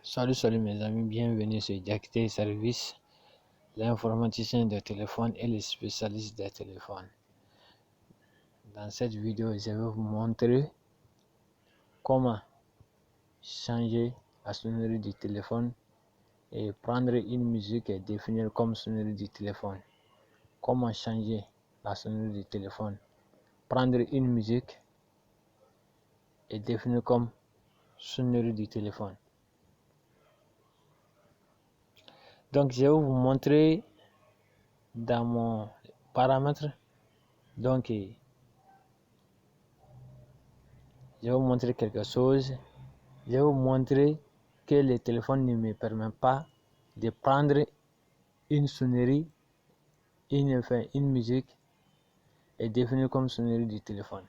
Salut mes amis, bienvenue sur Diakité Service, l'informaticien de téléphone et les spécialistes des téléphones. Dans cette vidéo, je vais vous montrer comment changer la sonnerie du téléphone et prendre une musique et définir comme sonnerie du téléphone. Comment changer la sonnerie du téléphone, prendre une musique et définir comme sonnerie du téléphone. Donc je vais vous montrer dans mon paramètre. Donc je vais vous montrer quelque chose. Je vais vous montrer que le téléphone ne me permet pas de prendre une sonnerie, une musique et définir comme sonnerie du téléphone.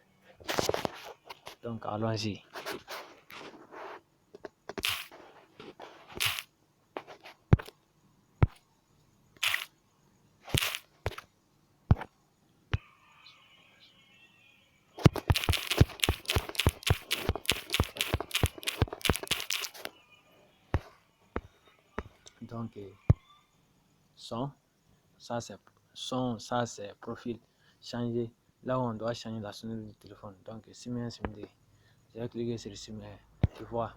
Donc allons-y. Donc son, ça c'est profil, changer, là où on doit changer la sonnerie du téléphone. Donc SIM1, SIM2, je vais cliquer sur SIM1, tu vois,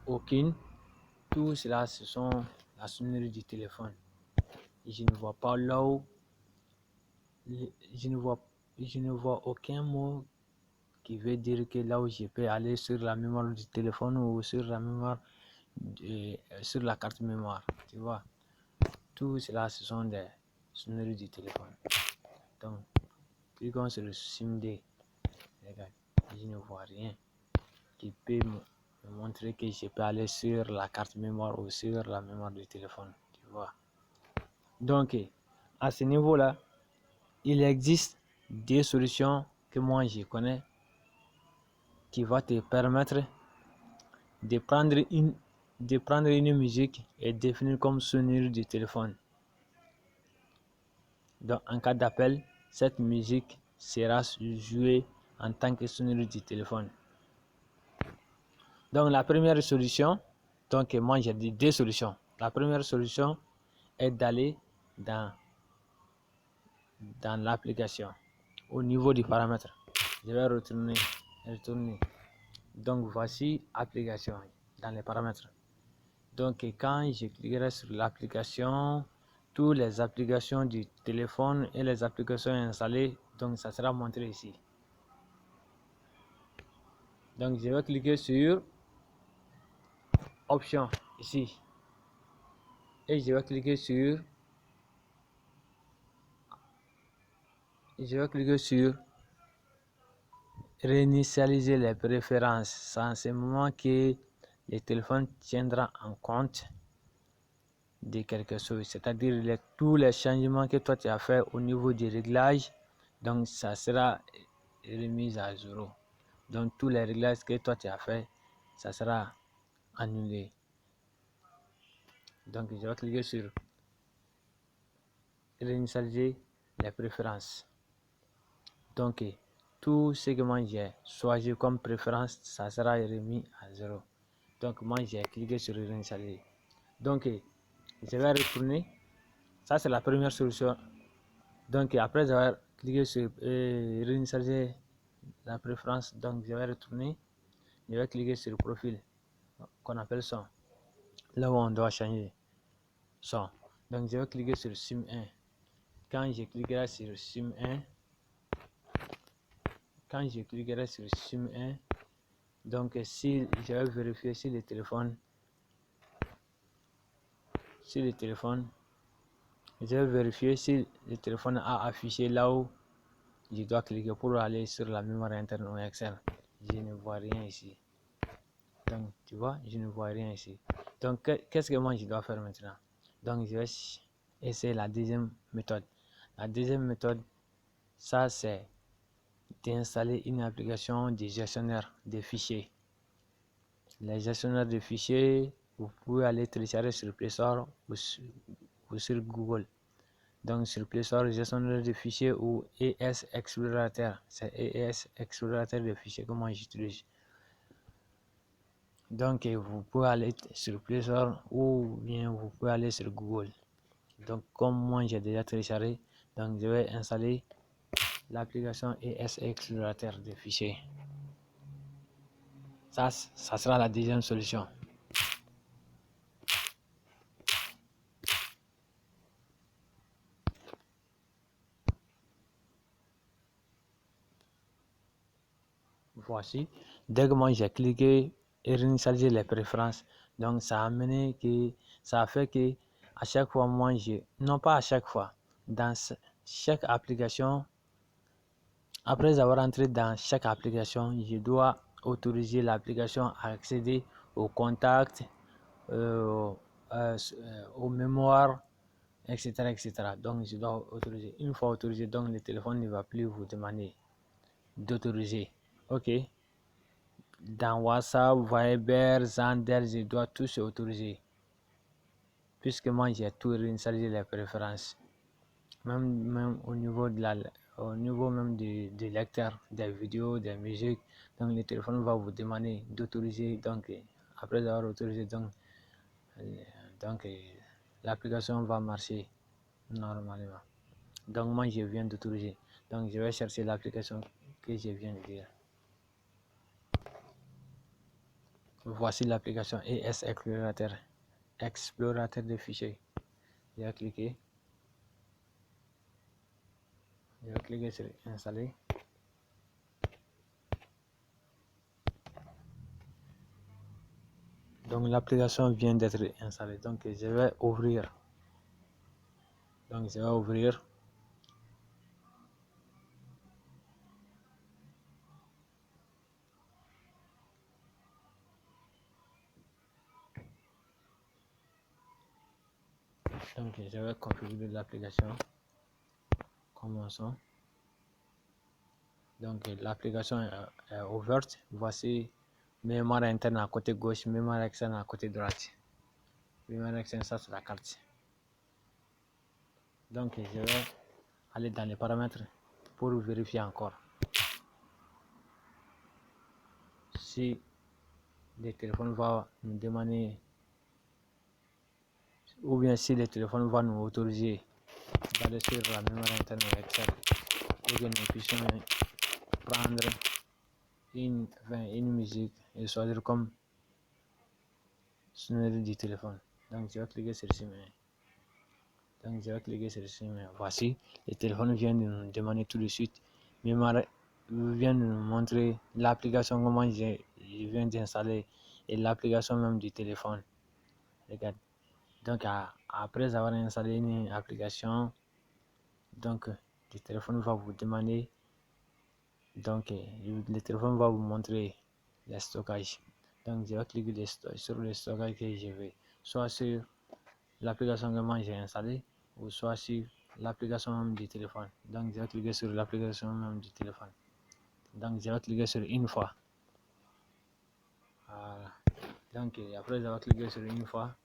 aucune, tout cela ce sont la sonnerie du téléphone. Je ne vois pas là où, je ne vois aucun mot qui veut dire que là où je peux aller sur la mémoire du téléphone ou sur la mémoire sur la carte mémoire, tu vois. Tout cela ce sont des sonneries du téléphone. Donc cliquons sur le SIM2. Regarde, je ne vois rien qui peut me montrer que je peux aller sur la carte mémoire ou sur la mémoire du téléphone, tu vois. Donc à ce niveau là, il existe des solutions que moi je connais qui va te permettre de prendre une musique et définir comme sonnerie du téléphone. Donc en cas d'appel, cette musique sera jouée en tant que sonnerie du téléphone. Donc la première solution, donc moi j'ai dit deux solutions. La première solution est d'aller dans l'application au niveau du paramètre. Je vais retourner. Donc voici application dans les paramètres. Donc quand je cliquerai sur l'application, toutes les applications du téléphone et les applications installées, donc ça sera montré ici. Donc je vais cliquer sur option ici et je vais cliquer sur réinitialiser les préférences. C'est en ce moment que le téléphone tiendra en compte de quelque chose, c'est-à-dire tous les changements que toi tu as fait au niveau du réglage, donc ça sera remis à zéro. Donc tous les réglages que toi tu as fait, ça sera annulé. Donc je vais cliquer sur réinitialiser les préférences. Donc tout ce que moi j'ai choisi comme préférence, ça sera remis à zéro. Donc moi j'ai cliqué sur réinitialiser. Donc je vais retourner. Ça c'est la première solution. Donc après avoir cliqué sur réinitialiser la préférence, donc je vais retourner. Je vais cliquer sur le profil qu'on appelle son, là où on doit changer son. Donc je vais cliquer sur SIM1. Quand je cliquerai sur SIM1, donc si je vais vérifier si le téléphone, je vais vérifier si le téléphone a affiché là où je dois cliquer pour aller sur la mémoire interne ou externe. Je ne vois rien ici. Donc tu vois, je ne vois rien ici. Donc qu'est-ce que moi je dois faire maintenant? Donc je vais essayer la deuxième méthode. La deuxième méthode, ça c'est d'installer une application de gestionnaire de fichiers. Les gestionnaires de fichiers, vous pouvez aller télécharger sur Play Store ou sur Google. Donc sur Play Store, gestionnaire de fichiers ou ES Explorateur. C'est ES Explorateur de fichiers que moi j'utilise. Donc vous pouvez aller sur Play Store ou bien vous pouvez aller sur Google. Donc comme moi j'ai déjà téléchargé, donc je vais installer l'application ES Explorateur de fichiers. Ça sera la deuxième solution. Voici, dès que moi j'ai cliqué et réinitialisé les préférences, donc ça a fait que à chaque fois moi non pas à chaque fois, dans chaque application, après avoir entré dans chaque application, je dois autoriser l'application à accéder aux contacts, euh, aux mémoires, etc., etc. Donc je dois autoriser. Une fois autorisé, donc le téléphone ne va plus vous demander d'autoriser. Ok. Dans WhatsApp, Viber, Zander, je dois tous autoriser. Puisque moi j'ai tout réinstallé les préférences. Même au niveau même du lecteur des vidéos, des musiques. Donc le téléphone va vous demander d'autoriser. Donc après avoir autorisé, donc l'application va marcher normalement. Donc moi je viens d'autoriser. Donc je vais chercher l'application que je viens de dire. Voici l'application ES Explorateur de fichiers. Je vais cliquer sur installer. Donc l'application vient d'être installée. Donc je vais ouvrir. Donc je vais ouvrir. Donc je vais configurer l'application. Commençons. Donc l'application est ouverte. Voici mémoire interne à côté gauche, mémoire externe à côté droite. Mémoire externe, ça c'est la carte. Donc je vais aller dans les paramètres pour vérifier encore si le téléphone va nous demander ou bien si le téléphone va nous autoriser d'aller sur la mémoire interne externe pour que nous puissions prendre une musique et choisir comme sonnerie du téléphone. Donc je vais cliquer sur simuler. Donc je vais cliquer sur simuler. Voici, le téléphone vient de nous demander tout de suite. Mémoire vient de nous montrer l'application comment je viens d'installer et l'application même du téléphone. Regarde. Donc après avoir installé une application, donc le téléphone va vous demander, donc le téléphone va vous montrer le stockage. Donc je vais cliquer sur le stockage que je veux, soit sur l'application que moi j'ai installée ou soit sur l'application même du téléphone. Donc je vais cliquer sur l'application même du téléphone. Donc je vais cliquer sur une fois. Voilà. Donc après avoir cliqué sur une fois,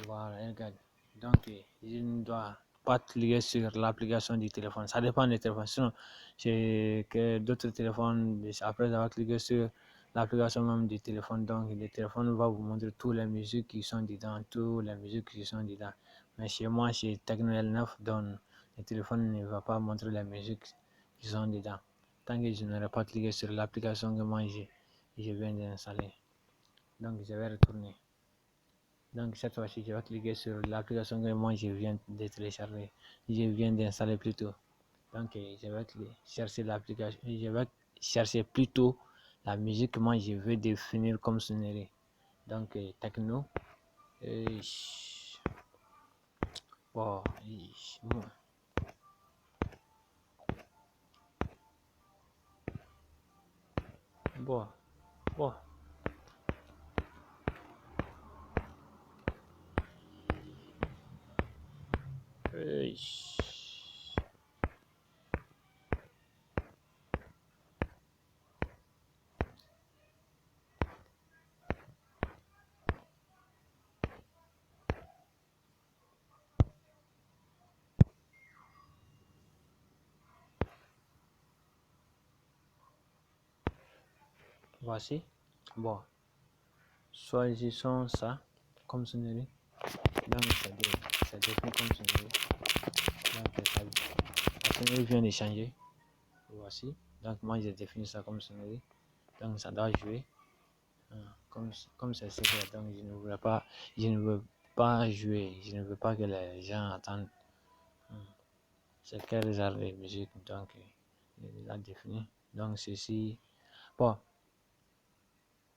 voilà, regarde. Donc je ne dois pas cliquer sur l'application du téléphone. Ça dépend des téléphones. Sinon, j'ai que d'autres téléphones, après avoir cliqué sur l'application même du téléphone, donc le téléphone va vous montrer toutes les musiques qui sont dedans, toutes les musiques qui sont dedans. Mais chez moi, chez Tecno L9, donc le téléphone ne va pas montrer les musiques qui sont dedans. Tant que je n'aurai pas cliqué sur l'application que moi je viens d'installer. Donc je vais retourner. Donc cette fois-ci, je vais cliquer sur l'application que moi je viens de télécharger. Je viens d'installer plutôt. Donc je vais chercher l'application. Je vais chercher plutôt la musique que moi je veux définir comme sonnerie. Donc techno. Et, bon, bon, bon. Voici. Bon. choisissons ça comme sonnerie. Donc c'est défini comme sonnerie. Donc la sonnerie vient de changer. Voici. Donc moi j'ai défini ça comme sonnerie. Donc ça doit jouer. Comme c'est secret. Donc je ne veux pas jouer. Je ne veux pas que les gens attendent. C'est quel genre de musique. Donc il a défini. Donc ceci. Bon.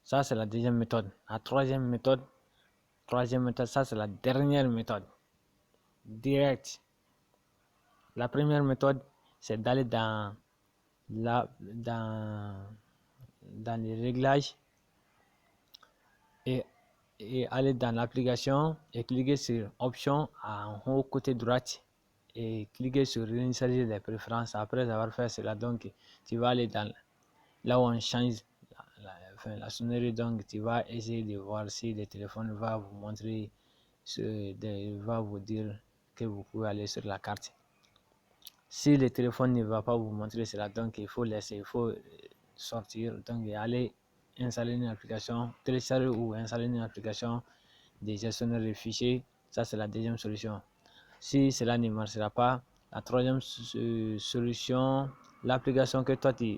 Ça c'est la deuxième méthode. La troisième méthode, ça c'est la dernière méthode. Direct. La première méthode, c'est d'aller dans les réglages et aller dans l'application et cliquer sur option en haut côté droite et cliquer sur réinitialiser les préférences. Après avoir fait cela, donc tu vas aller dans là où on change la sonnerie. Donc tu vas essayer de voir si le téléphone va vous montrer va vous dire que vous pouvez aller sur la carte. Si le téléphone ne va pas vous montrer cela, donc il faut laisser, il faut sortir, donc aller installer une application, télécharger ou installer une application de gestionnaire de fichiers. Ça c'est la deuxième solution. Si cela ne marchera pas, la troisième solution, l'application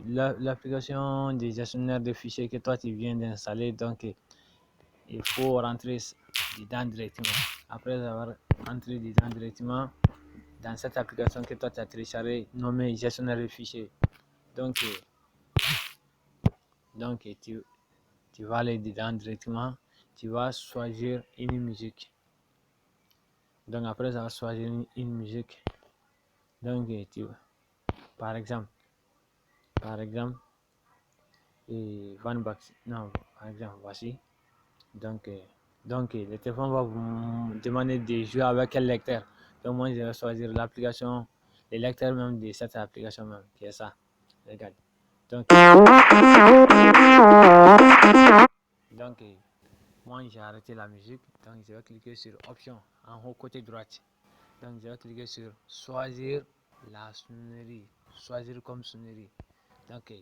l'application de gestionnaire de fichiers que toi tu viens d'installer, donc il faut rentrer dedans directement. Après avoir rentré dedans directement dans cette application que toi tu as téléchargée nommée gestionnaire de fichiers, donc tu vas aller dedans directement, tu vas choisir une musique. Donc après avoir choisi une musique, donc par exemple Van Bax, non, par exemple voici. Donc le téléphone va vous demander de jouer avec quel lecteur. Donc moi je vais choisir l'application, le lecteur même de cette application même, qui est ça. Regarde. Donc moi j'ai arrêté la musique. Donc je vais cliquer sur option en haut côté droite. Donc je vais cliquer sur choisir la sonnerie. Choisir comme sonnerie. Donc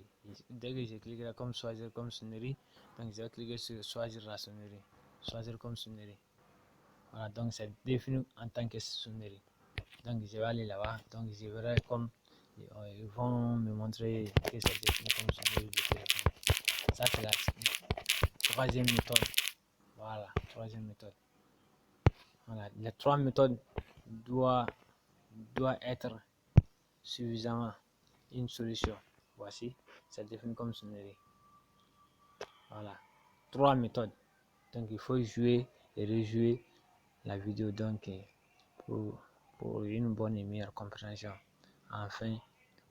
dès que j'ai cliqué comme choisir comme sonnerie, donc je vais cliquer sur choisir la sonnerie. Choisir comme sonnerie. Voilà, donc c'est défini en tant que sonnerie. Donc je vais aller là-bas. Donc je verrai comme ils vont me montrer que c'est défini comme sonnerie du téléphone. Ça c'est la troisième méthode. Voilà, troisième méthode. Voilà, les trois méthodes doivent être suffisamment une solution. Voici, c'est défini comme sonnerie. Voilà, trois méthodes. Donc il faut jouer et rejouer la vidéo donc pour une bonne et meilleure compréhension. Enfin,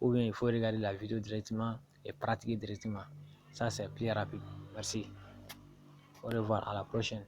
ou bien il faut regarder la vidéo directement et pratiquer directement. Ça c'est plus rapide. Merci. Au revoir, à la prochaine.